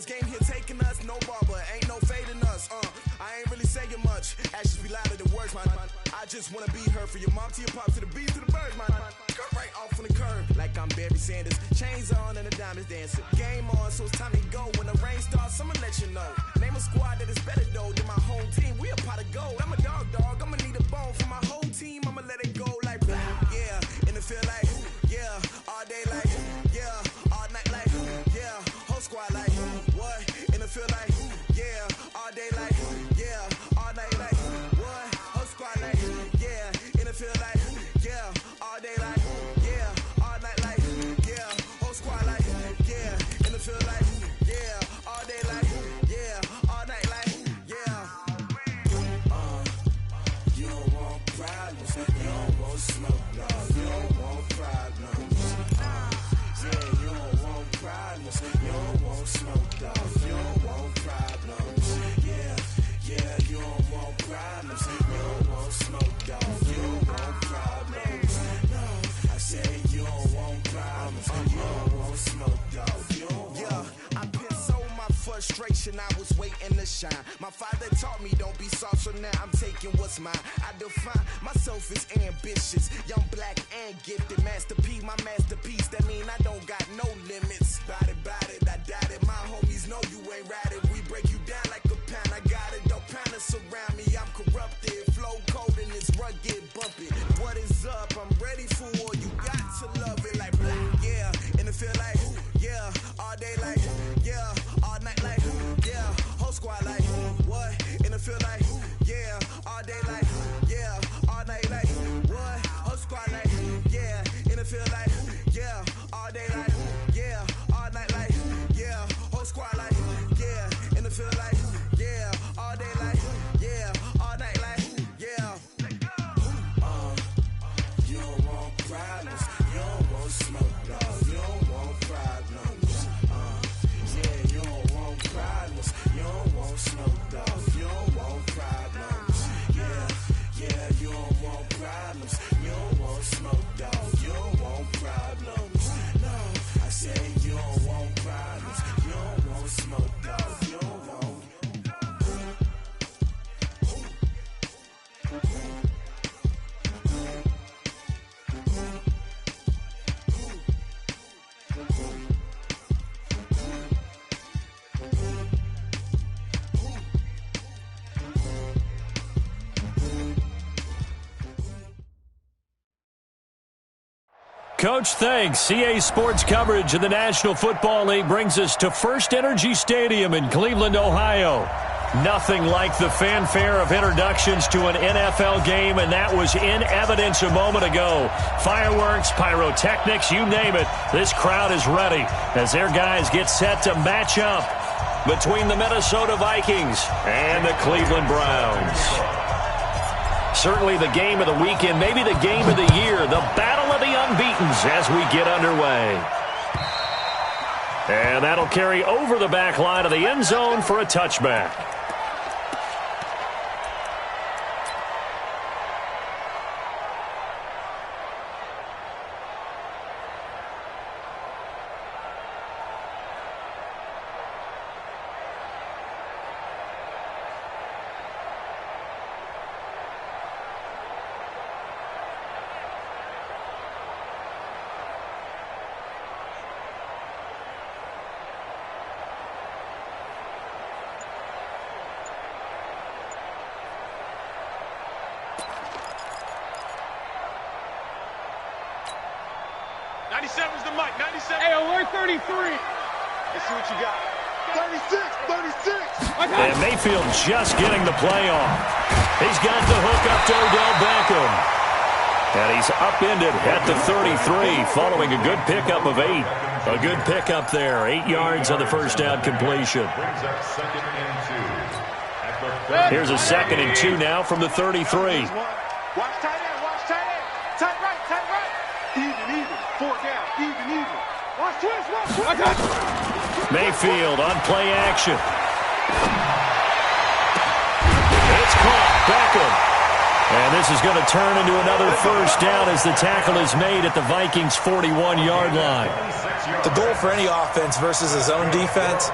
this game here taking us, no barber, ain't no fading us. I ain't really saying much. Actions be louder than words, man. I just wanna be heard, for your mom to your pop, to the beat, to the birds, man. Cut right off on the curb, like I'm Barry Sanders. Chains on and the diamonds dancing. Game on, so it's time to go. When the rain starts, I'ma let you know. Name a squad that is better though than my home team. We a pot of gold. I'm a dog, I'ma need a bone for my whole team. I'ma let it go like blah, yeah. In the field like, yeah. All day like, yeah. All night like, yeah. Whole squad like, what? In the field like, yeah. All day like, yeah. All night like, what? Whole squad like, yeah. In the field like, yeah. All day like, yeah. All night like, yeah. Whole squad like, yeah. In the field like, yeah. All day like, yeah. All night like, yeah. You don't want problems. You don't want smoke, no. You don't want problems. Yeah, you don't want problems. You don't want smoke, dog. You don't want problems. Yeah, you don't want problems. You don't want smoke, dog. You don't want problems. No, I said you don't want problems. You don't want smoke, dog. You don't want. Yeah, I pissed so my frustration. I was waiting to shine. My father taught me don't be soft, so now I'm taking what's mine. I define myself as ambitious, young, black, and gifted. Master P, my masterpiece. That mean I don't got no limits. Bout it, I doubt it. My homies know you ain't ratted. We break you down like a pound. I got it, don't pound us around me. I'm corrupted, flow cold and it's rugged, bumpy. What is up? I'm ready for war. You got to love it like black, yeah. In the feel like, yeah. All day like, yeah. All night like, yeah. Whole squad like, what? In the feel like, yeah. All day like, yeah. All night like, what? Whole squad like, yeah. In the feel like, yeah. All day like, yeah. All night like, yeah. Whole squad like, yeah. In the feel like, yeah. All day like, yeah. All night like, yeah. You don't want problems. You don't want smoke, dog. You don't want problems. Yeah, you don't want problems. You don't want smoke, dog. You don't want problems. Yeah, you don't want problems. You don't want smoke, dog. You don't want problems. No, I say you don't want problems. You don't want smoke, dog. You don't want. Coach, thanks. CA Sports coverage of the National Football League brings us to First Energy Stadium in Cleveland, Ohio. Nothing like the fanfare of introductions to an NFL game, and that was in evidence a moment ago. Fireworks, pyrotechnics, you name it. This crowd is ready as their guys get set to match up between the Minnesota Vikings and the Cleveland Browns. Certainly the game of the weekend, maybe the game of the year, the battle of the unbeatens as we get underway. And that'll carry over the back line of the end zone for a touchback. And Mayfield just getting the play off. He's got the hook up to Odell Beckham. And he's upended at the 33 following a good pickup of 8. A good pickup there. 8 yards on the first down completion. Here's a 2nd and 2 now from the 33. Watch tight end, watch tight end. Tight right. Even. 4 down, even. Watch twist. Mayfield on play action. It's caught. Beckham. And this is going to turn into another first down as the tackle is made at the Vikings' 41-yard line. The goal for any offense versus his own defense,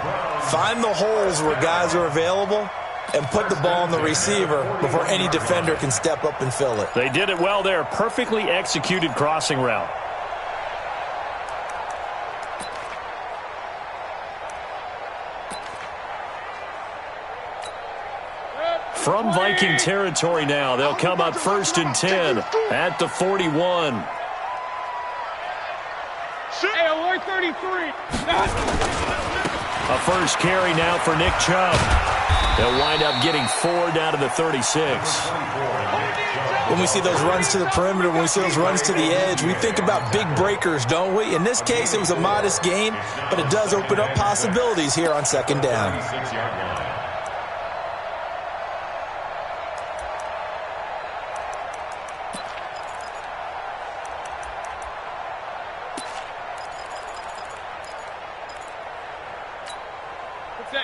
find the holes where guys are available and put the ball on the receiver before any defender can step up and fill it. They did it well there. Perfectly executed crossing route. From Viking territory now, they'll come up 1st and 10 at the 41. Hey, alert 33. A first carry now for Nick Chubb. They'll wind up getting 4 down to the 36. When we see those runs to the perimeter, when we see those runs to the edge, we think about big breakers, don't we? In this case, it was a modest gain, but it does open up possibilities here on 2nd down.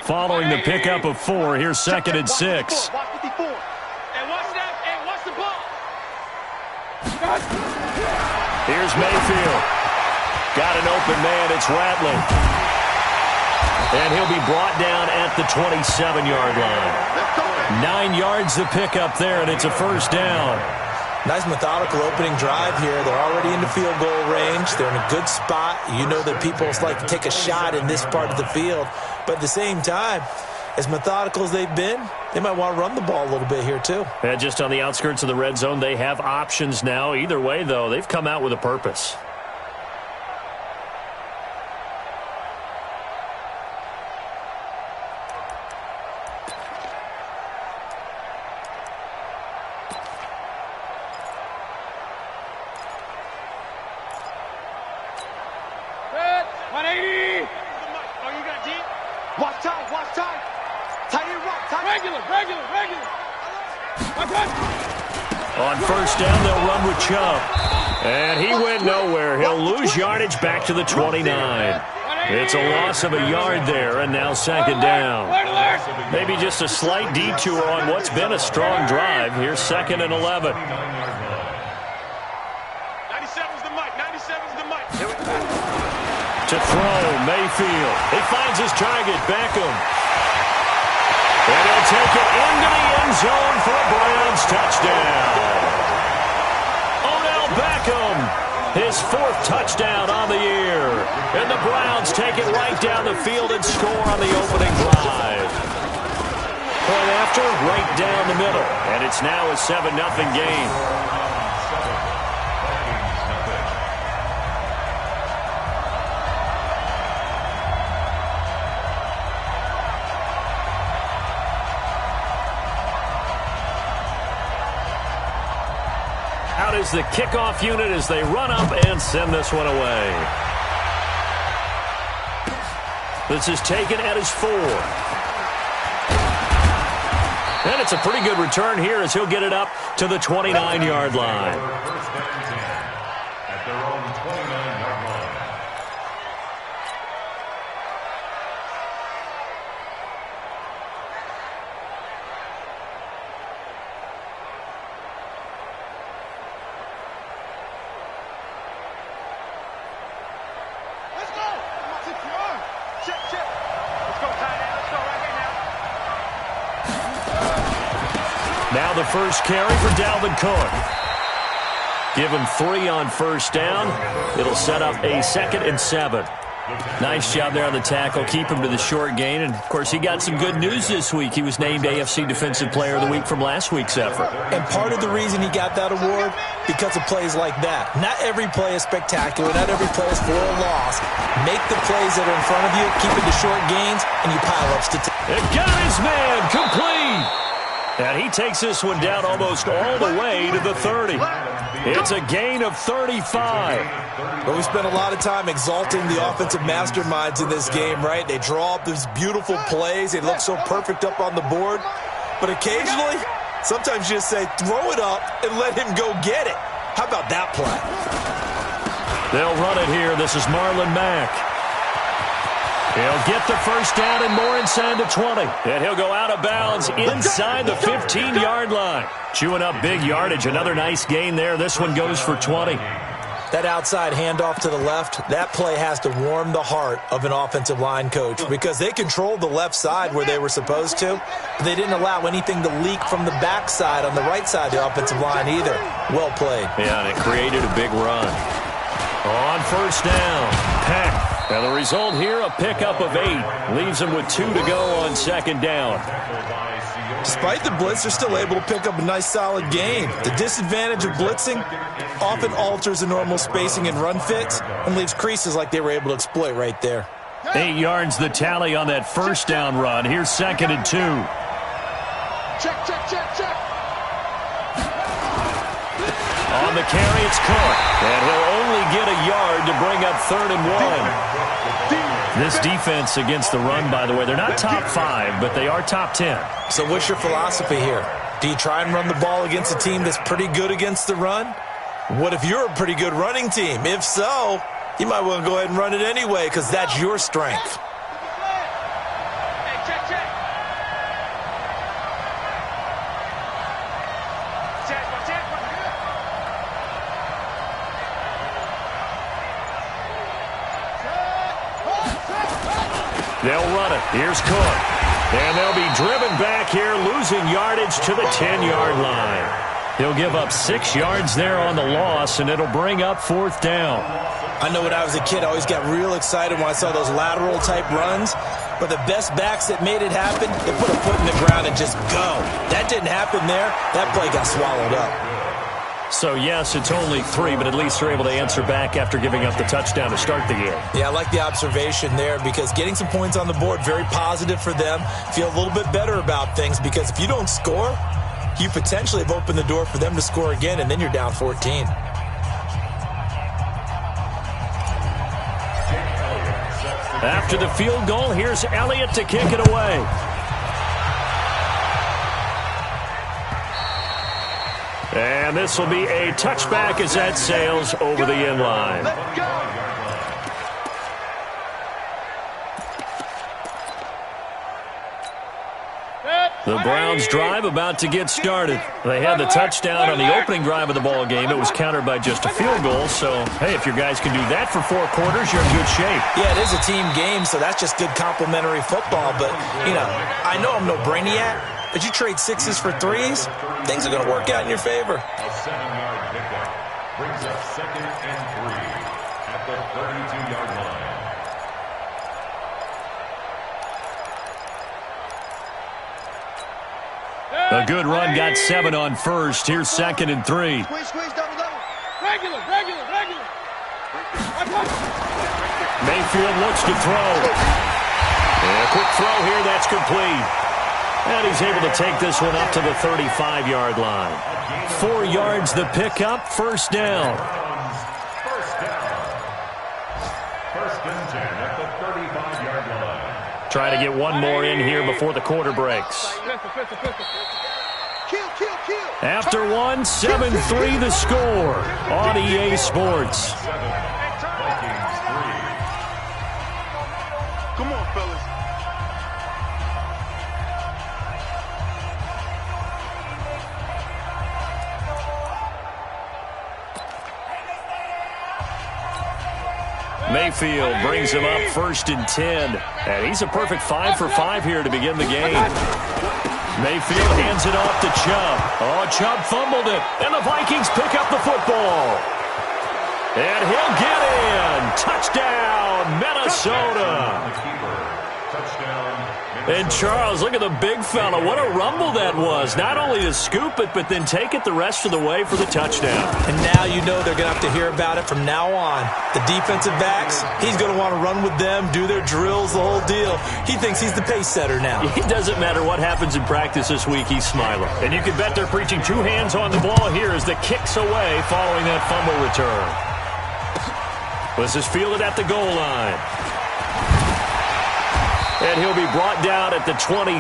Following the pickup of 4, here's 2nd and 6. Watch 54. And watch that. And watch the ball. Here's Mayfield. Got an open man. It's Rattling. And he'll be brought down at the 27-yard line. 9 yards the pickup there, and it's a first down. Nice methodical opening drive here. They're already in the field goal range. They're in a good spot. You know that people like to take a shot in this part of the field. But at the same time, as methodical as they've been, they might want to run the ball a little bit here too. Yeah, just on the outskirts of the red zone, they have options now. Either way, though, they've come out with a purpose. On first down, they'll run with Chubb. And he went nowhere. He'll lose yardage back to the 29. It's a loss of a yard there, and now 2nd down. Maybe just a slight detour on what's been a strong drive. Here's 2nd and 11. 97's the mic. 97's the mic. To throw, Mayfield. He finds his target, Beckham. And he'll take it into the end zone for a Browns touchdown. Odell Beckham, his 4th touchdown on the year. And the Browns take it right down the field and score on the opening drive. Point after, right down the middle. And it's now a 7-0 game. Out is the kickoff unit as they run up and send this one away. This is taken at his 4. And it's a pretty good return here as he'll get it up to the 29-yard line. At their own 29-yard line. Now the first carry for Dalvin Cook. Give him 3 on first down. It'll set up a 2nd and 7. Nice job there on the tackle. Keep him to the short gain. And, of course, he got some good news this week. He was named AFC Defensive Player of the Week from last week's effort. And part of the reason he got that award, because of plays like that. Not every play is spectacular. Not every play is for a loss. Make the plays that are in front of you, keep it to short gains, and you pile up statistics. It got his man complete. And he takes this one down almost all the way to the 30. It's a gain of 35. But we spent a lot of time exalting the offensive masterminds in this game, right? They draw up these beautiful plays. They look so perfect up on the board. But occasionally, sometimes you just say, throw it up and let him go get it. How about that play? They'll run it here. This is Marlon Mack. He'll get the first down and more inside the 20. And he'll go out of bounds inside the 15-yard line. Chewing up big yardage. Another nice gain there. This one goes for 20. That outside handoff to the left, that play has to warm the heart of an offensive line coach because they controlled the left side where they were supposed to, but they didn't allow anything to leak from the backside on the right side of the offensive line either. Well played. Yeah, and it created a big run. On first down, Peck. And the result here, a pickup of 8. Leaves them with 2 to go on second down. Despite the blitz, they're still able to pick up a nice, solid gain. The disadvantage of blitzing often alters the normal spacing and run fits and leaves creases like they were able to exploit right there. 8 yards the tally on that first down run. Here's second and 2. Check, check, check, check. On the carry, it's Cook. And he'll only get a yard to bring up 3rd and 1. This defense against the run, by the way, they're not top 5, but they are top 10. So what's your philosophy here? Do you try and run the ball against a team that's pretty good against the run? What if you're a pretty good running team? If so, you might want to go ahead and run it anyway because that's your strength. Hey, check, check. Check. They'll run it. Here's Cook. And they'll be driven back here, losing yardage to the 10-yard line. He'll give up 6 yards there on the loss, and it'll bring up 4th down. I know when I was a kid, I always got real excited when I saw those lateral-type runs. But the best backs that made it happen, they put a foot in the ground and just go. That didn't happen there. That play got swallowed up. So, yes, it's only 3, but at least they're able to answer back after giving up the touchdown to start the game. Yeah, I like the observation there because getting some points on the board, very positive for them. Feel a little bit better about things because if you don't score, you potentially have opened the door for them to score again, and then you're down 14. After the field goal, here's Elliott to kick it away. And this will be a touchback as that sails over the end line. Let's go. The Browns drive about to get started. They had the touchdown on the opening drive of the ball game. It was countered by just a field goal. So, hey, if your guys can do that for 4 quarters, you're in good shape. Yeah, it is a team game, so that's just good complimentary football. But, you know, I know I'm no brainiac, but you trade 6s for 3s, things are going to work out in your favor. A 7-yard pickup brings up 2nd and 3 at the 32-yard line. A good run, got 7 on first. Here's 2nd and 3. Squeeze, double. Regular. Mayfield looks to throw. And a quick throw here, that's complete. And he's able to take this one up to the 35-yard line. 4 yards the pickup, first down. First down. 1st and 10 at the 35-yard line. Trying to get one more in here before the quarter breaks. Kill. After one, 7-3 the score on EA Sports. Vikings 3. Come on, fellas. Mayfield brings him up 1st and 10. And he's a perfect 5 for 5 here to begin the game. Mayfield hands it off to Chubb. Oh, Chubb fumbled it. And the Vikings pick up the football. And he'll get in. Touchdown, Minnesota. The keeper. Touchdown. And Charles, look at the big fella. What a rumble that was. Not only to scoop it, but then take it the rest of the way for the touchdown. And now you know they're going to have to hear about it from now on. The defensive backs, he's going to want to run with them, do their drills, the whole deal. He thinks he's the pace setter now. It doesn't matter what happens in practice this week, he's smiling. And you can bet they're preaching 2 hands on the ball here as the kick's away following that fumble return. This is fielded at the goal line. And he'll be brought down at the 23,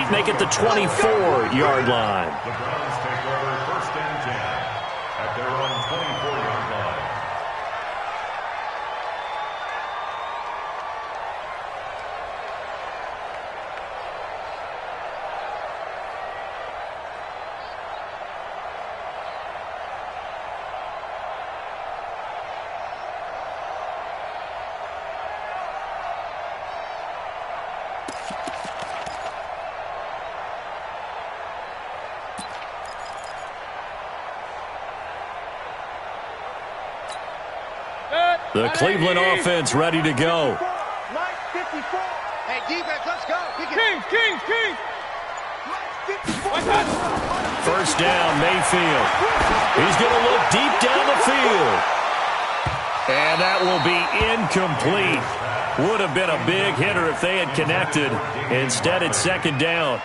make it the 24-yard line. The Browns take over 1st and 10 at their own 24-yard line. The Cleveland offense ready to go. Mike 54. Hey, defense, let's go. Kings. First down, Mayfield. He's going to look deep down the field. And that will be incomplete. Would have been a big hitter if they had connected. Instead, it's second down.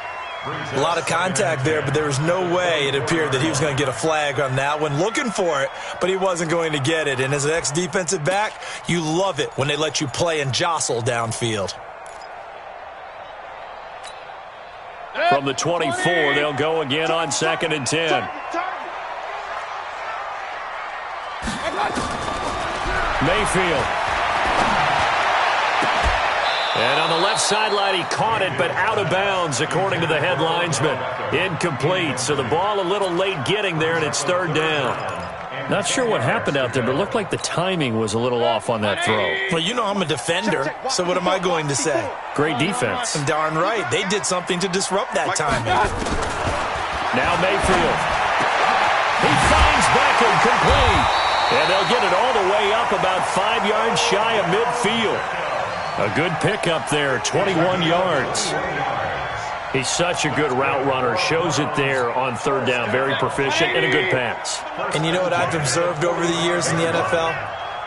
A lot of contact there, but there was no way it appeared that he was going to get a flag on that one. Looking for it, but he wasn't going to get it. And as an ex-defensive back, you love it when they let you play and jostle downfield. From the 24, they'll go again on 2nd and 10. Mayfield. And on the left sideline, he caught it, but out of bounds, according to the head linesman. Incomplete, so the ball a little late getting there, and it's third down. Not sure what happened out there, but it looked like the timing was a little off on that throw. Well, you know I'm a defender, so what am I going to say? Great defense. Darn right. They did something to disrupt that timing. Now Mayfield. He finds Beckham complete. And they'll get it all the way up about 5 yards shy of midfield. A good pickup there, 21 yards. He's such a good route runner. Shows it there on third down. Very proficient and a good pass. And you know what I've observed over the years in the NFL?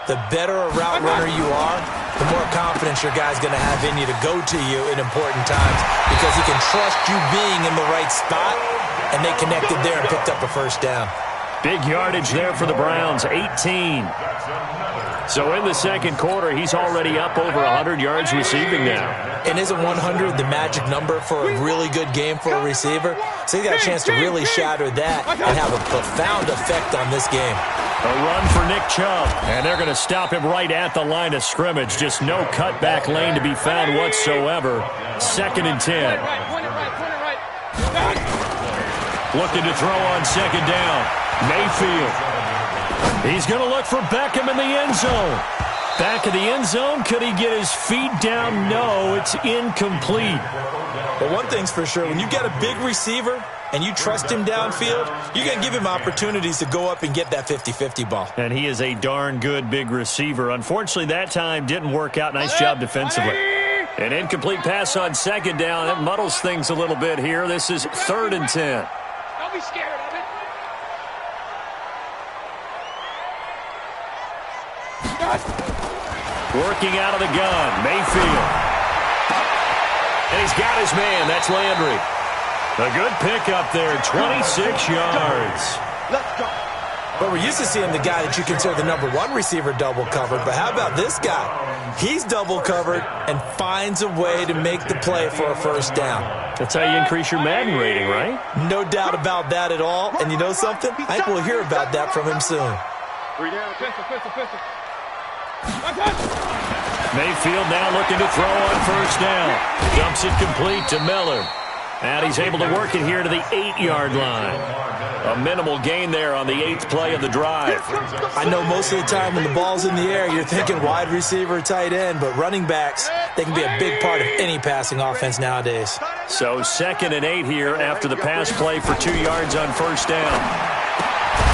The better a route runner you are, the more confidence your guy's going to have in you to go to you in important times because he can trust you being in the right spot, and they connected there and picked up a first down. Big yardage there for the Browns, 18. So in the second quarter, he's already up over 100 yards receiving now. And isn't 100 the magic number for a really good game for a receiver? So he got a chance to really shatter that and have a profound effect on this game. A run for Nick Chubb. And they're going to stop him right at the line of scrimmage. Just no cutback lane to be found whatsoever. 2nd and 10. Looking to throw on 2nd down. Mayfield. He's going to look for Beckham in the end zone. Back of the end zone. Could he get his feet down? No, it's incomplete. But one thing's for sure, when you get a big receiver and you trust him downfield, you're going to give him opportunities to go up and get that 50-50 ball. And he is a darn good big receiver. Unfortunately, that time didn't work out. Nice job defensively. An incomplete pass on 2nd down. That muddles things a little bit here. This is 3rd and 10. Don't be scared of it. Working out of the gun, Mayfield. And he's got his man. That's Landry. A good pickup there, 26 yards. Let's go. But we're used to seeing the guy that you consider the number 1 receiver double covered. But how about this guy? He's double covered and finds a way to make the play for a first down. That's how you increase your Madden rating, right? No doubt about that at all. And you know something? I think we'll hear about that from him soon. 3 down, pistol. Mayfield now looking to throw on first down. Dumps it complete to Miller. And he's able to work it here to the 8-yard line. A minimal gain there on the 8th play of the drive. I know most of the time when the ball's in the air, you're thinking wide receiver, tight end, but running backs, they can be a big part of any passing offense nowadays. So 2nd and 8 here after the pass play for 2 yards on first down.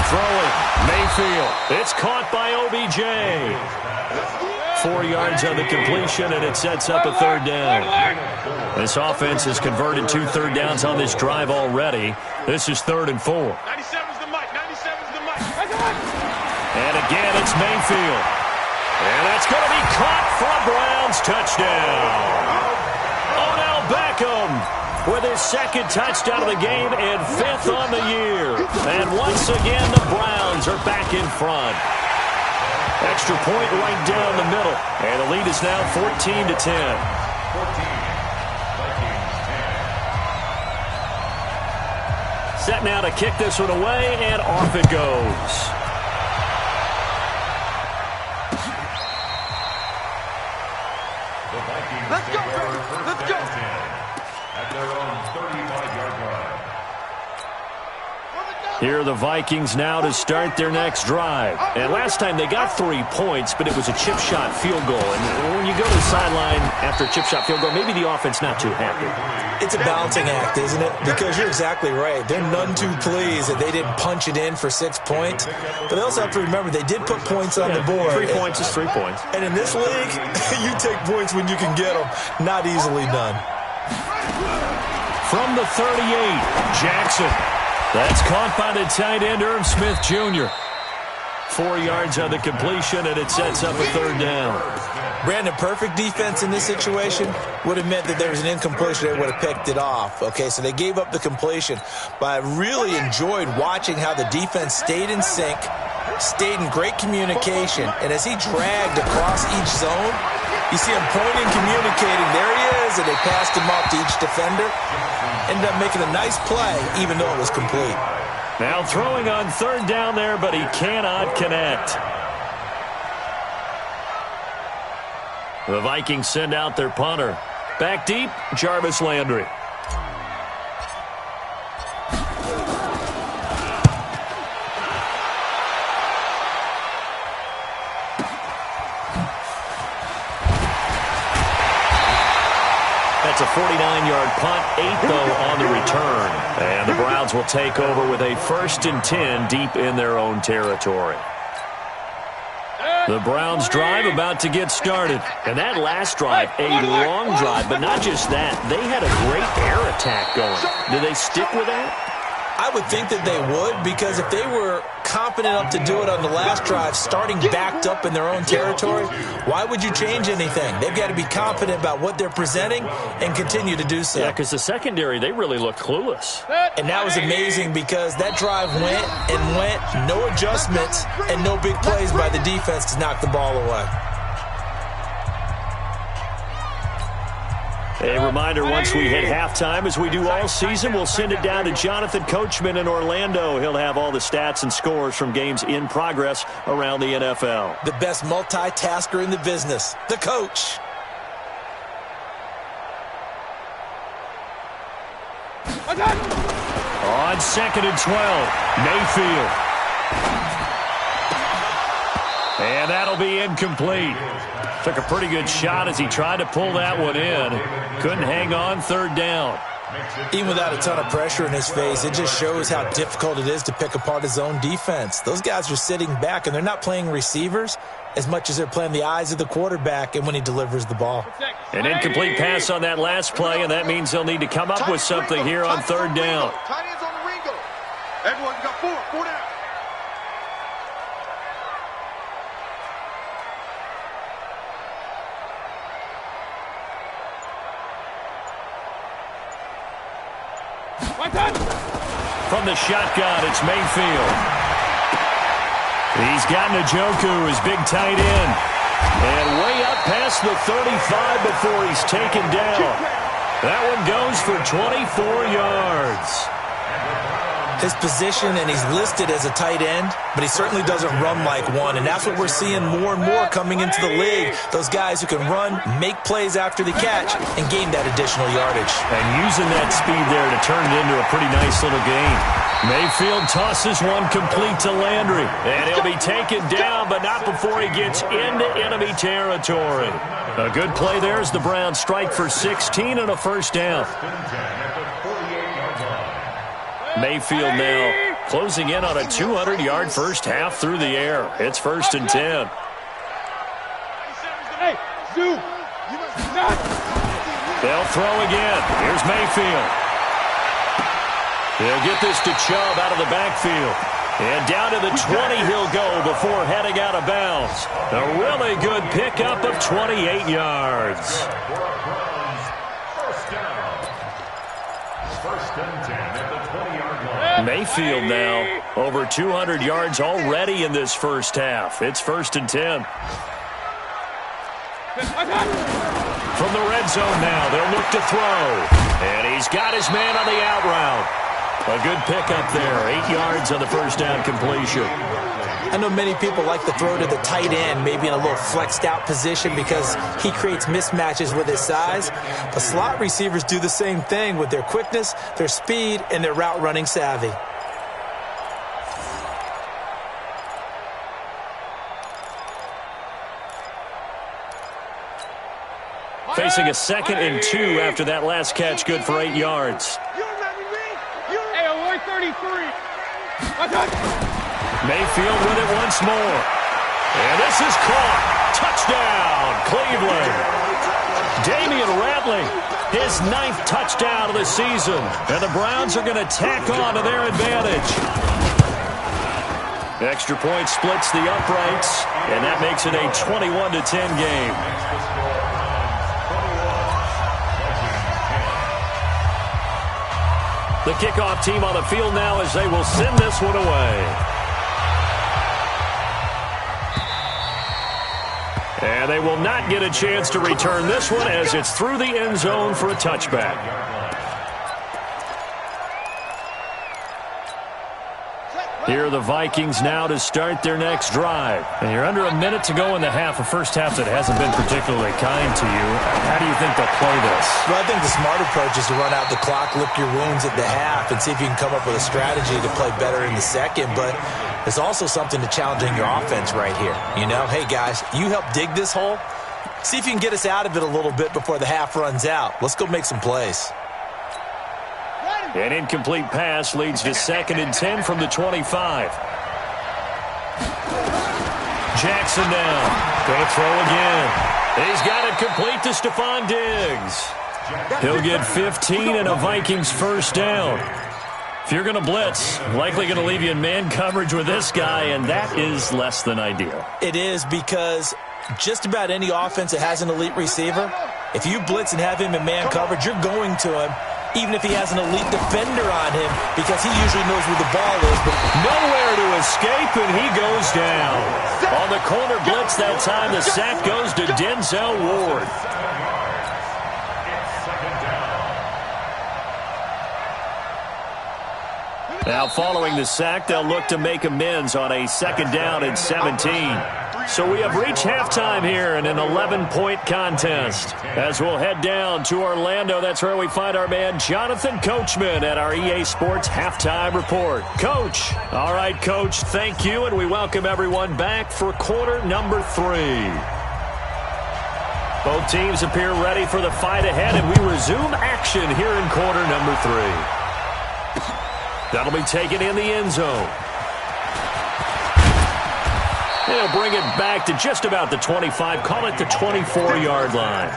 Throwing, Mayfield. It's caught by OBJ. 4 yards on the completion, and it sets up a 3rd down. This offense has converted 2 third downs on this drive already. This is 3rd and 4. 97's the mic. And again, it's Mayfield. And that's going to be caught for a Browns touchdown. Odell Beckham with his 2nd touchdown of the game and 5th on the year. And once again, the Browns are back in front. Extra point right down the middle. And the lead is now 14-10. 14. Set now to kick this one away, and off it goes. The Vikings Let's go, take over Brady. first Let's down go. 10 at their own 35-yard line. Here are the Vikings now to start their next drive. And last time they got 3 points, but it was a chip shot field goal. And when you go to the sideline after a chip shot field goal, maybe the offense not too happy. It's a balancing act, isn't it? Because you're exactly right. They're none too pleased that they didn't punch it in for 6 points. But they also have to remember they did put points on the board. 3 points is 3 points. And in this league, you take points when you can get them. Not easily done. From the 38, Jackson. That's caught by the tight end, Irv Smith Jr. 4 yards on the completion, and it sets up a 3rd down. Brandon, perfect defense in this situation would have meant that there was an incompletion. They would have picked it off. Okay, so they gave up the completion. But I really enjoyed watching how the defense stayed in sync, stayed in great communication, and as he dragged across each zone, you see him pointing, communicating. There he is, and they passed him off to each defender. Ended up making a nice play, even though it was complete. Now throwing on 3rd down there, but he cannot connect. The Vikings send out their punter. Back deep, Jarvis Landry. That's a 49-yard punt, 8 though on the return. And the Browns will take over with a 1st and 10 deep in their own territory. The Browns drive about to get started. And that last drive, a long drive, but not just that. They had a great air attack going. Do they stick with that? I would think that they would, because if they were confident enough to do it on the last drive, starting backed up in their own territory, why would you change anything? They've got to be confident about what they're presenting and continue to do so. Yeah, because the secondary, they really look clueless. And that was amazing because that drive went and went, no adjustments, and no big plays by the defense to knock the ball away. A reminder, once we hit halftime, as we do all season, we'll send it down to Jonathan Coachman in Orlando. He'll have all the stats and scores from games in progress around the NFL. The best multitasker in the business, the coach. On 2nd and 12, Mayfield. And that'll be incomplete. Took a pretty good shot as he tried to pull that one in. Couldn't hang on, 3rd down. Even without a ton of pressure in his face, it just shows how difficult it is to pick apart his own defense. Those guys are sitting back, and they're not playing receivers as much as they're playing the eyes of the quarterback and when he delivers the ball. An incomplete pass on that last play, and that means they'll need to come up with something here on 3rd down. Tight ends on the Ringo. Everyone got 4 down. From the shotgun, it's Mayfield. He's got Njoku, his big tight end. And way up past the 35 before he's taken down. That one goes for 24 yards. His position, and he's listed as a tight end, but he certainly doesn't run like one, and that's what we're seeing more and more coming into the league. Those guys who can run, make plays after the catch, and gain that additional yardage. And using that speed there to turn it into a pretty nice little gain. Mayfield tosses one complete to Landry, and he'll be taken down, but not before he gets into enemy territory. A good play there as the Browns strike for 16 and a 1st down. Mayfield now closing in on a 200-yard first half through the air. It's 1st and 10. They'll throw again. Here's Mayfield. They'll get this to Chubb out of the backfield. And down to the 20 he'll go before heading out of bounds. A really good pickup of 28 yards. Mayfield now over 200 yards already in this first half. It's 1st and 10. From the red zone now, they'll look to throw. And he's got his man on the out route. A good pickup there, 8 yards on the first down completion. I know many people like to throw to the tight end, maybe in a little flexed out position because he creates mismatches with his size. But slot receivers do the same thing with their quickness, their speed, and their route running savvy. facing a 2nd and 2 after that last catch, good for 8 yards. Hey, alert 33. Mayfield with it once more. And this is caught. Touchdown, Cleveland. Damian Ratley, his 9th touchdown of the season. And the Browns are going to tack on to their advantage. Extra point splits the uprights, and that makes it a 21-10 game. The kickoff team on the field now as they will send this one away. And they will not get a chance to return this one as it's through the end zone for a touchback. Here are the Vikings now to start their next drive. And you're under a minute to go in the half, a first half that hasn't been particularly kind to you. How do you think they'll play this? Well, I think the smart approach is to run out the clock, lick your wounds at the half, and see if you can come up with a strategy to play better in the second. But there's also something to challenging your offense right here. You know, hey, guys, you help dig this hole. See if you can get us out of it a little bit before the half runs out. Let's go make some plays. An incomplete pass leads to 2nd and 10 from the 25. Jackson down. Going to throw again. He's got it complete to Stephon Diggs. He'll get 15 and a Vikings first down. If you're going to blitz, likely going to leave you in man coverage with this guy, and that is less than ideal. It is, because just about any offense that has an elite receiver, if you blitz and have him in man coverage, you're going to him, even if he has an elite defender on him, because he usually knows where the ball is. But nowhere to escape, and he goes down. On the corner blitz that time, the sack goes to Denzel Ward. Now, following the sack, they'll look to make amends on a 2nd down and 17. So we have reached halftime here in an 11-point contest. As we'll head down to Orlando, that's where we find our man Jonathan Coachman at our EA Sports Halftime Report. Coach. All right, Coach, thank you, and we welcome everyone back for quarter number 3. Both teams appear ready for the fight ahead, and we resume action here in quarter number 3. That'll be taken in the end zone. They'll bring it back to just about the 25, call it the 24-yard line.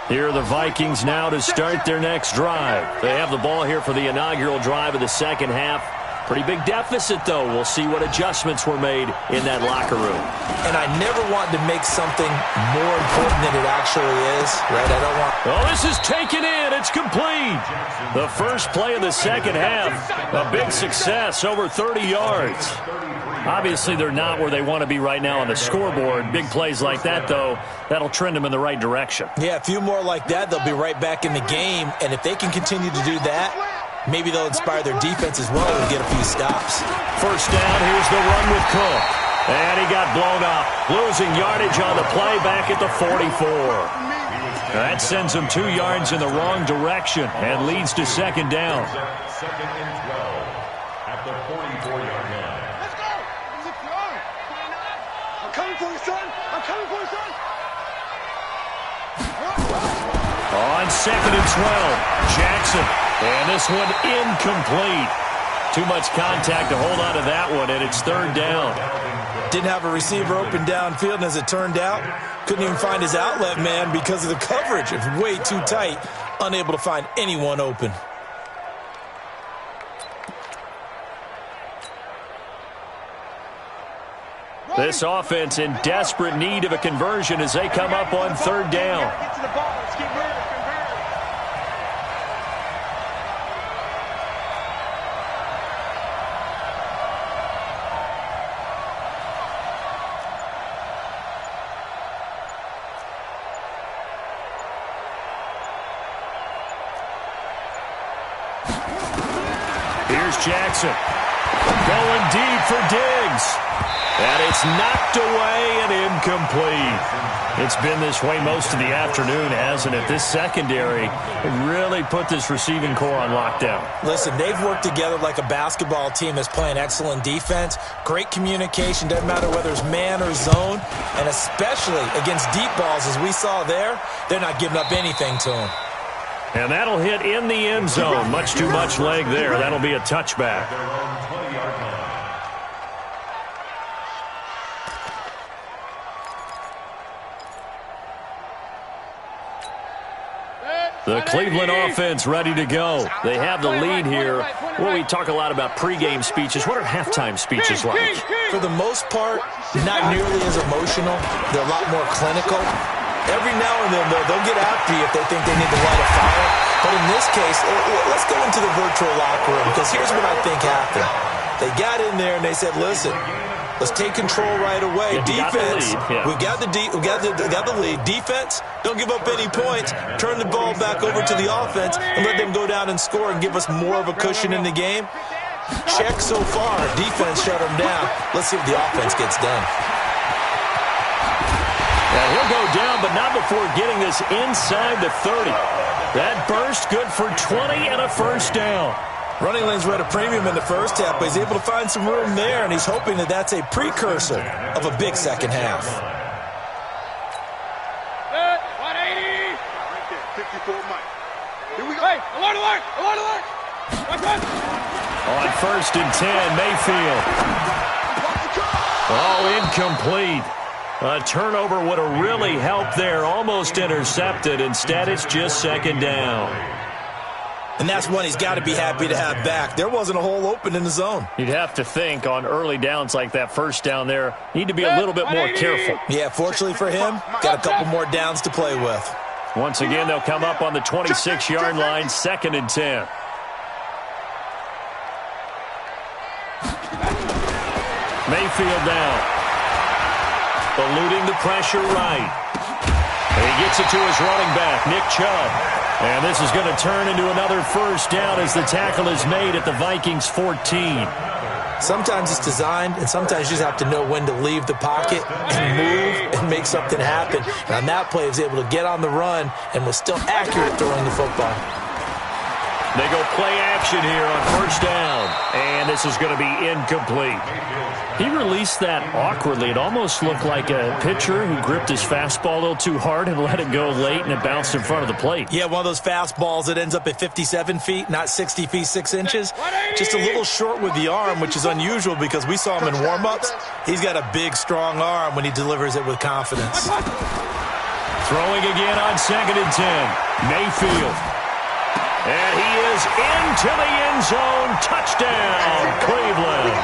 Here are the Vikings now to start their next drive. They have the ball here for the inaugural drive of the second half. Pretty big deficit, though. We'll see what adjustments were made in that locker room. And I never want to make something more important than it actually is, right? I don't want... Oh, this is taken in. It's complete. The first play of the second half, a big success, over 30 yards. Obviously, they're not where they want to be right now on the scoreboard. Big plays like that, though, that'll trend them in the right direction. Yeah, a few more like that, they'll be right back in the game. And if they can continue to do that, maybe they'll inspire their defense as well and get a few stops. First down, here's the run with Cook. And he got blown up, losing yardage on the play back at the 44. That sends him 2 yards in the wrong direction and leads to 2nd down. 2nd and 12 at the 44-yard line. Let's go. I'm coming for you, son. I'm coming for you, son. On 2nd and 12, Jackson. And this one incomplete. Too much contact to hold on to that one, and it's 3rd down. Didn't have a receiver open downfield, and as it turned out, couldn't even find his outlet man because of the coverage. It's way too tight, unable to find anyone open. This offense in desperate need of a conversion as they come up on 3rd down. Get to the ball. Let's keep moving. Here's Jackson. Going deep for Diggs. And it's knocked away and incomplete. It's been this way most of the afternoon, hasn't it? This secondary really put this receiving core on lockdown. Listen, they've worked together like a basketball team that's playing excellent defense. Great communication, doesn't matter whether it's man or zone. And especially against deep balls, as we saw there, they're not giving up anything to them. And that'll hit in the end zone. Much too much leg there. That'll be a touchback. The Cleveland offense ready to go. They have the lead here. Well, we talk a lot about pregame speeches. What are halftime speeches like? For the most part, not nearly as emotional. They're a lot more clinical. Every now and then, though, they'll get after you if they think they need to light a fire. But in this case, let's go into the virtual locker room, because here's what I think happened. They got in there and they said, listen, let's take control right away. Defense, we've got the lead. Defense, don't give up any points. Turn the ball back over to the offense and let them go down and score and give us more of a cushion in the game. Check so far. Defense shut them down. Let's see if the offense gets done. Now he'll go down, but not before getting this inside the 30. That burst good for 20 and a first down. Running lanes were at a premium in the first half, but he's able to find some room there, and he's hoping that that's a precursor of a big second half. 180. 54 Mike. Here we go. Hey, alert. On 1st and 10, Mayfield. Oh, incomplete. A turnover would have really helped there. Almost intercepted. Instead, it's just second down. And that's one he's got to be happy to have back. There wasn't a hole open in the zone. You'd have to think on early downs like that first down there, need to be a little bit more careful. Yeah, fortunately for him, got a couple more downs to play with. Once again, they'll come up on the 26-yard line, 2nd and 10. Mayfield down. Eluding the pressure right. And he gets it to his running back, Nick Chubb. And this is going to turn into another first down as the tackle is made at the Vikings 14. Sometimes it's designed, and sometimes you just have to know when to leave the pocket and move and make something happen. And on that play, he was able to get on the run and was still accurate throwing the football. They go play action here on first down. And this is going to be incomplete. He released that awkwardly. It almost looked like a pitcher who gripped his fastball a little too hard and let it go late, and it bounced in front of the plate. Yeah, one of those fastballs that ends up at 57 feet, not 60 feet, 6 inches. Just a little short with the arm, which is unusual because we saw him in warm-ups. He's got a big, strong arm when he delivers it with confidence. Throwing again on 2nd and 10. Mayfield. And he is into the end zone. Touchdown, Cleveland.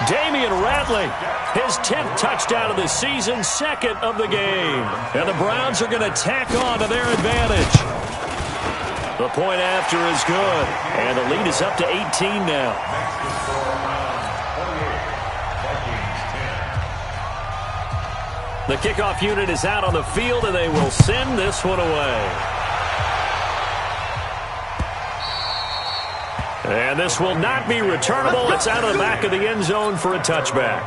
Damian Ratley, his 10th touchdown of the season, 2nd of the game. And the Browns are going to tack on to their advantage. The point after is good. And the lead is up to 18 now. The kickoff unit is out on the field, and they will send this one away. And this will not be returnable. It's out of the back of the end zone for a touchback.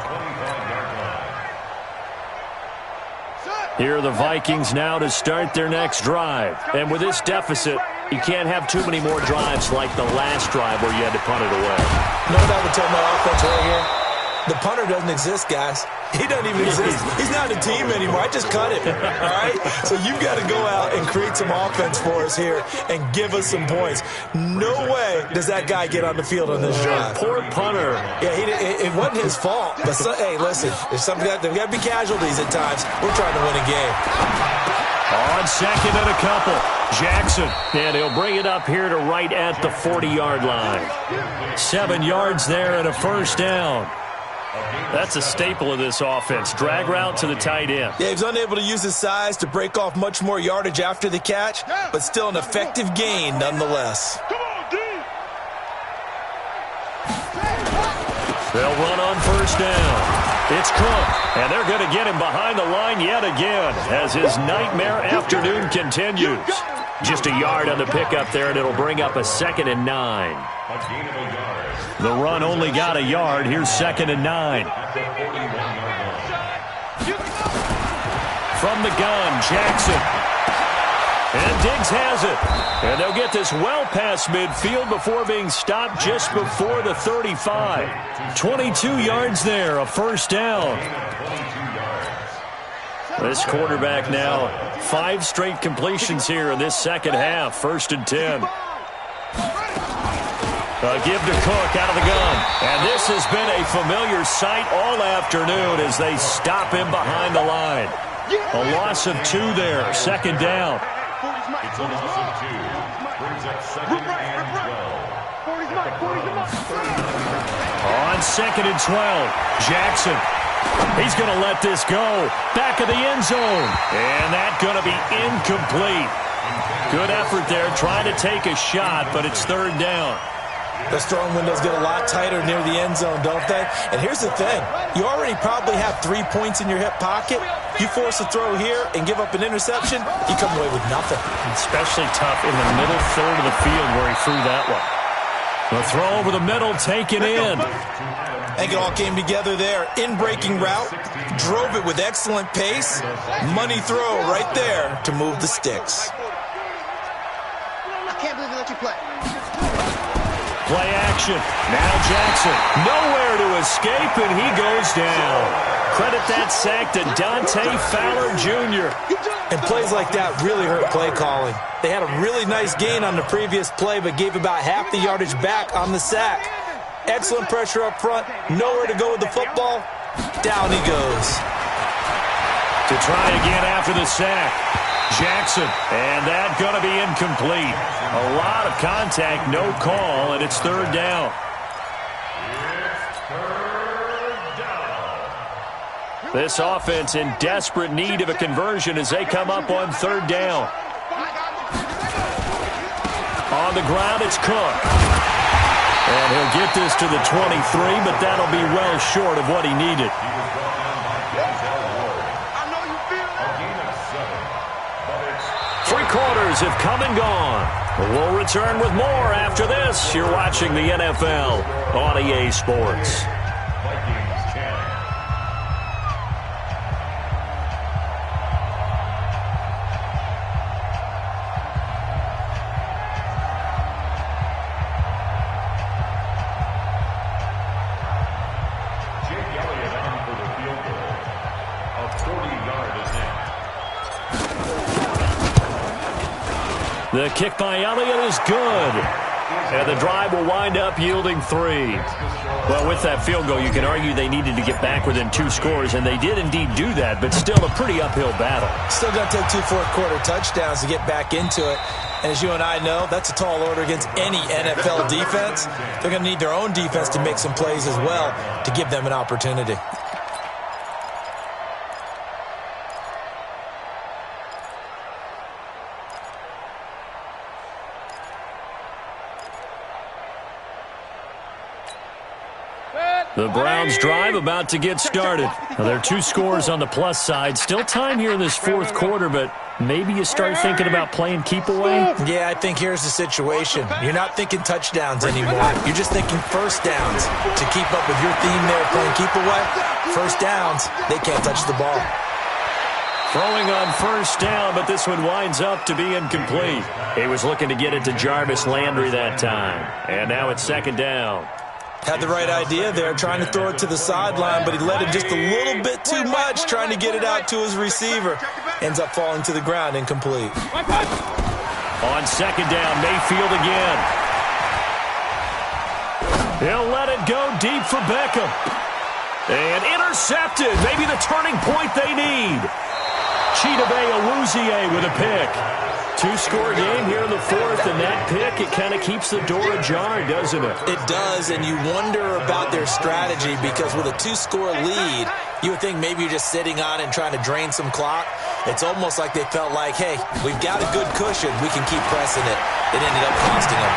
Here are the Vikings now to start their next drive. And with this deficit, you can't have too many more drives like the last drive where you had to punt it away. You know what I would tell my offense right here? The punter doesn't exist, guys. He doesn't even exist. He's not a team anymore. I just cut him, all right? So you've got to go out and create some offense for us here and give us some points. No way does that guy get on the field on this drive. Poor punter. Yeah, it wasn't his fault. But, hey, listen, there's got to be casualties at times. We're trying to win a game. On 2nd and a couple. Jackson, and he'll bring it up here to right at the 40-yard line. 7 yards there and a first down. That's a staple of this offense. Drag route to the tight end. Yeah, he was unable to use his size to break off much more yardage after the catch, but still an effective gain nonetheless. They'll run on first down. It's Cook, and they're going to get him behind the line yet again as his nightmare afternoon continues. Just a yard on the pickup there, and it'll bring up a 2nd and 9. The run only got a yard. Here's 2nd and 9. From from the gun. Jackson. And Diggs has it. And they'll get this well past midfield before being stopped just before the 35. 22 yards there, a first down. This quarterback now, 5 straight completions here in this second half. 1st and 10. A give to Cook out of the gun. And this has been a familiar sight all afternoon as they stop him behind the line. A loss of 2 there, 2nd down. It's a loss of 2. Brings up 2nd and 12. On 2nd and 12, Jackson. He's going to let this go. Back of the end zone. And that's going to be incomplete. Good effort there trying to take a shot, but it's 3rd down. Those throwing windows get a lot tighter near the end zone, don't they? And here's the thing. You already probably have 3 points in your hip pocket. You force a throw here and give up an interception, you come away with nothing. Especially tough in the middle third of the field where he threw that one. The throw over the middle, taken in. I think it all came together there. In-breaking route, drove it with excellent pace. Money throw right there to move the sticks. I can't believe they let you play. Play action. Now Jackson. Nowhere to escape, and he goes down. Credit that sack to Dante Fowler Jr. And plays like that really hurt play calling. They had a really nice gain on the previous play, but gave about half the yardage back on the sack. Excellent pressure up front. Nowhere to go with the football. Down he goes. To try again after the sack. Jackson, and that's going to be incomplete. A lot of contact, no call, and it's 3rd down. This offense in desperate need of a conversion as they come up on 3rd down. On the ground, it's Cook. And he'll get this to the 23, but that'll be well short of what he needed. Three quarters have come and gone. We'll return with more after this. You're watching the NFL on EA Sports. The kick by Elliott is good. And the drive will wind up yielding 3. Well, with that field goal, you can argue they needed to get back within 2 scores, and they did indeed do that, but still a pretty uphill battle. Still going to take 2 fourth-quarter touchdowns to get back into it. And as you and I know, that's a tall order against any NFL defense. They're going to need their own defense to make some plays as well to give them an opportunity. The Browns drive about to get started. Now, there are 2 scores on the plus side. Still time here in this 4th quarter, but maybe you start thinking about playing keep away? Yeah, I think here's the situation. You're not thinking touchdowns anymore. You're just thinking first downs. To keep up with your theme there playing keep away, first downs, they can't touch the ball. Throwing on 1st down, but this one winds up to be incomplete. He was looking to get it to Jarvis Landry that time. And now it's 2nd down. Had the right idea there, trying to throw it to the sideline, but he let him just a little bit too much, trying to get it out to his receiver. Ends up falling to the ground, incomplete. On 2nd down, Mayfield again. He'll let it go deep for Beckham. And intercepted, maybe the turning point they need. Chidobe Awuzie with a pick. 2-score game here in the 4th, and that pick, it kind of keeps the door ajar, doesn't it? It does, and you wonder about their strategy because with a 2-score lead, you would think maybe you're just sitting on it and trying to drain some clock. It's almost like they felt like, hey, we've got a good cushion. We can keep pressing it. It ended up costing them.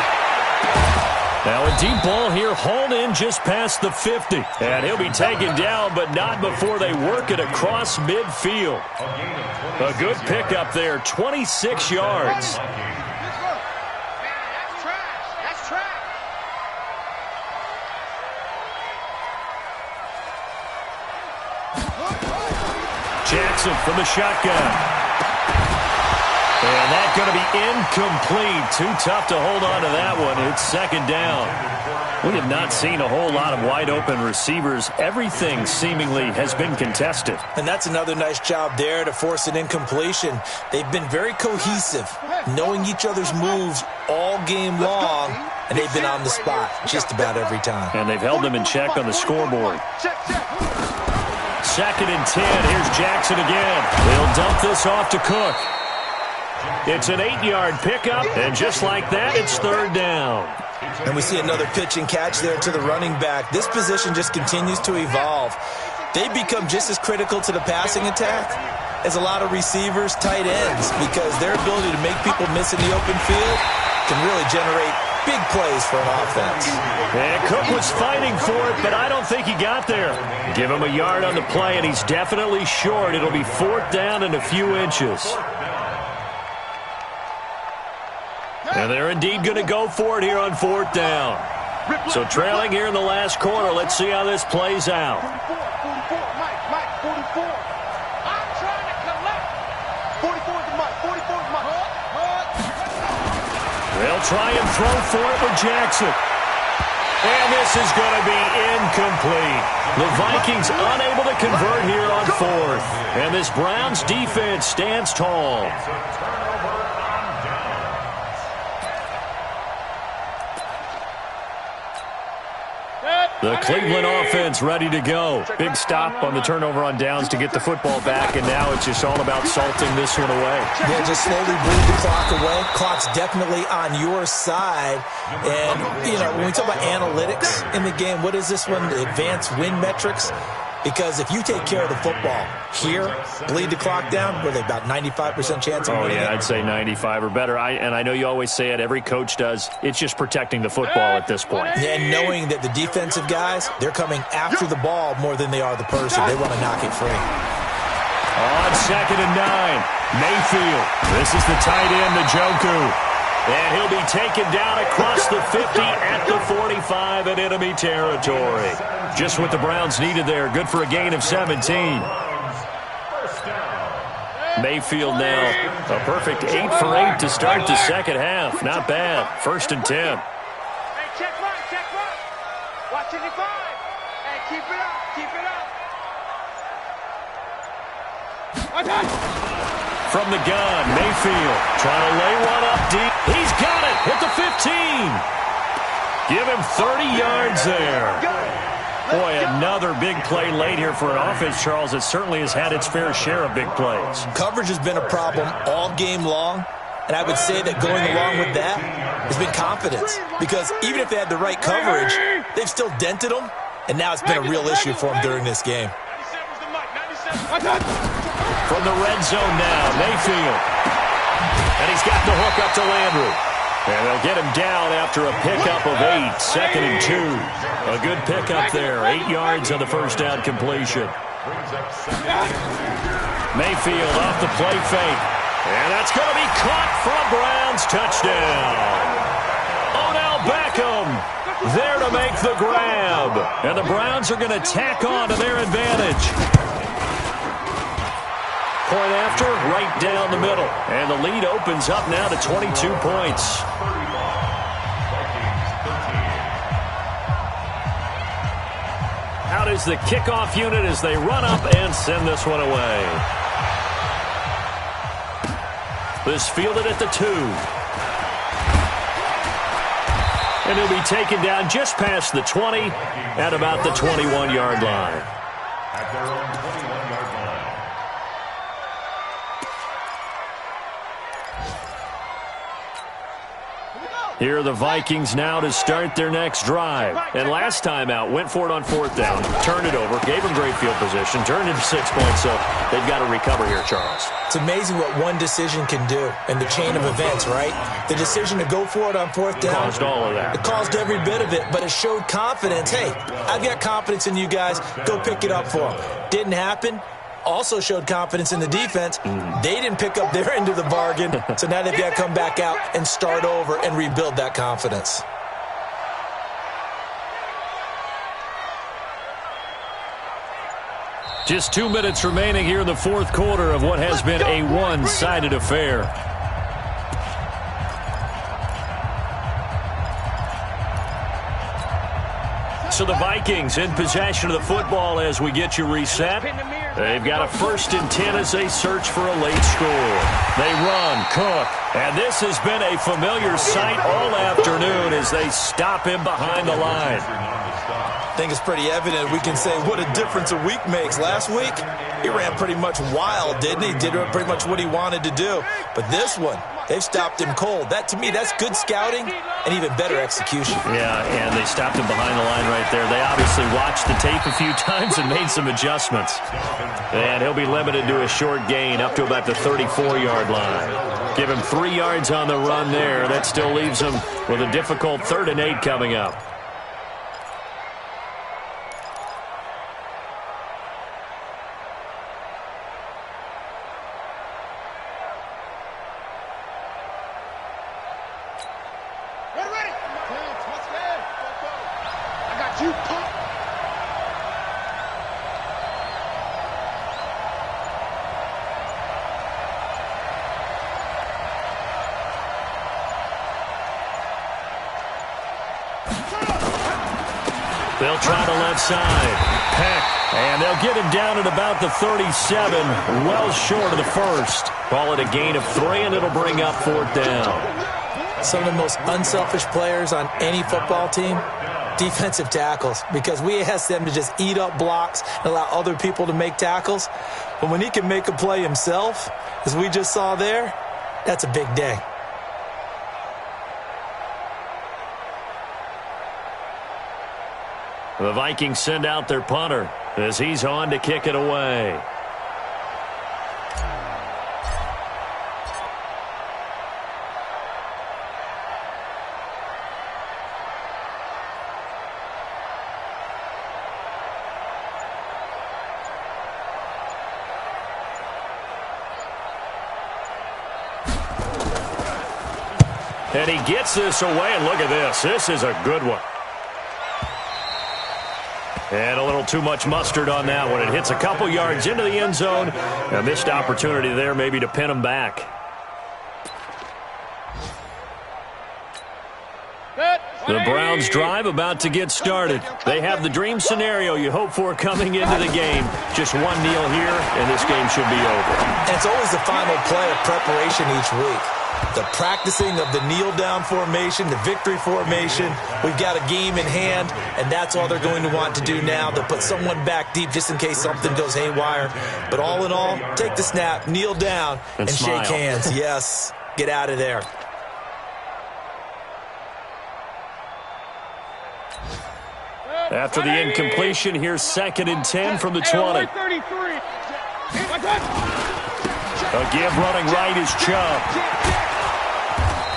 Now a deep ball here, hauled in just past the 50. And he'll be taken down, but not before they work it across midfield. A good pickup there, 26 yards. Jackson from the shotgun. And that's going to be incomplete. Too tough to hold on to that one. It's second down. We have not seen a whole lot of wide-open receivers. Everything seemingly has been contested. And that's another nice job there to force an incompletion. They've been very cohesive, knowing each other's moves all game long, and they've been on the spot just about every time. And they've held them in check on the scoreboard. Second and 10. Here's Jackson again. They'll dump this off to Cook. It's an 8-yard pickup, and just like that, it's third down. And we see another pitch and catch there to the running back. This position just continues to evolve. They become just as critical to the passing attack as a lot of receivers, tight ends, because their ability to make people miss in the open field can really generate big plays for an offense. And Cook was fighting for it, but I don't think he got there. Give him a yard on the play, and he's definitely short. It'll be fourth down and a few inches. And they're indeed going to go for it here on fourth down. So trailing here in the last quarter. Let's see how this plays out. 44, Mike, 44. I'm trying to collect. 44 is Mike, 44 is Mike. They'll try and throw for it with Jackson. And this is going to be incomplete. The Vikings unable to convert here on fourth. And this Browns defense stands tall. The Cleveland offense ready to go. Big stop on the turnover on downs to get the football back, and now it's just all about salting this one away. Yeah, just slowly bleed the clock away. Clock's definitely on your side. And, you know, when we talk about analytics in the game, what is this one? The advanced win metrics? Because if you take care of the football here, bleed the clock down, with about 95% chance of winning. Oh, yeah, I'd say 95 or better. And I know you always say it, every coach does. It's just protecting the football at this point. Yeah, and knowing that the defensive guys, they're coming after the ball more than they are the person. They want to knock it free. On second and 9, Mayfield. This is the tight end, Njoku. And he'll be taken down across the 50 at the 45 in enemy territory. Just what the Browns needed there. Good for a gain of 17. Mayfield now a perfect 8 for 8 to start the second half. Not bad. First and 10. Hey, check right. Watch it, 5. Hey, keep it up. From the gun, Mayfield trying to lay one up deep. He's got it at the 15. Give him 30 yards there. Boy, another big play late here for an offense, Charles, that certainly has had its fair share of big plays. Coverage has been a problem all game long, and I would say that going along with that has been confidence, because even if they had the right coverage, they've still dented them, and now it's been a real issue for them during this game. From the red zone now, Mayfield. And he's got the hook up to Landry. And they'll get him down after a pickup of 8, second and 2. A good pickup there, 8 yards on the first down completion. Mayfield off the play fake. And that's going to be caught for a Browns touchdown. Odell Beckham there to make the grab. And the Browns are going to tack on to their advantage. Point after, right down the middle. And the lead opens up now to 22 points. Out is the kickoff unit as they run up and send this one away. This fielded at the 2. And he'll be taken down just past the 20 at about the 21-yard line. At their own 21-yard line. Here are the Vikings now to start their next drive. And last time out, went for it on fourth down, turned it over, gave them great field position, turned into 6 points, so they've got to recover here, Charles. It's amazing what one decision can do in the chain of events, right? The decision to go for it on fourth down. Caused all of that. It caused every bit of it, but it showed confidence. Hey, I've got confidence in you guys. Go pick it up for them. Didn't happen. Also showed confidence in the defense. They didn't pick up their end of the bargain, so now they've got to come back out and start over and rebuild that confidence. Just 2 minutes remaining here in the fourth quarter of what has been a one-sided affair. So the Vikings in possession of the football as we get you reset. They've got a 1st and 10 as they search for a late score. They run, Cook, and this has been a familiar sight all afternoon as they stop him behind the line. I think it's pretty evident. We can say what a difference a week makes. Last week, he ran pretty much wild, didn't he? Did pretty much what he wanted to do. But this one, they've stopped him cold. That, to me, that's good scouting and even better execution. Yeah, and they stopped him behind the line right there. They obviously watched the tape a few times and made some adjustments. And he'll be limited to a short gain up to about the 34-yard line. Give him 3 yards on the run there. That still leaves him with a difficult 3rd and 8 coming up. They'll try to left side. Peck, and they'll get him down at about the 37, well short of the 1st. Call it a gain of 3, and it'll bring up 4th down. Some of the most unselfish players on any football team, defensive tackles, because we ask them to just eat up blocks and allow other people to make tackles. But when he can make a play himself, as we just saw there, that's a big day. The Vikings send out their punter as he's on to kick it away. And he gets this away, and look at this. This is a good one. And a little too much mustard on that one. It hits a couple yards into the end zone. A missed opportunity there maybe to pin him back. The Browns drive about to get started. They have the dream scenario you hope for coming into the game. Just one kneel here, and this game should be over. And it's always the final play of preparation each week. The practicing of the kneel-down formation, the victory formation. We've got a game in hand, and that's all they're going to want to do now. They'll put someone back deep just in case something goes haywire. But all in all, take the snap, kneel down, and shake hands. Yes, get out of there. After the incompletion, here's 2nd and 10 from the 20. A give running right is Chubb.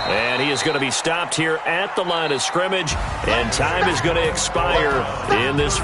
And he is going to be stopped here at the line of scrimmage, and time is going to expire in this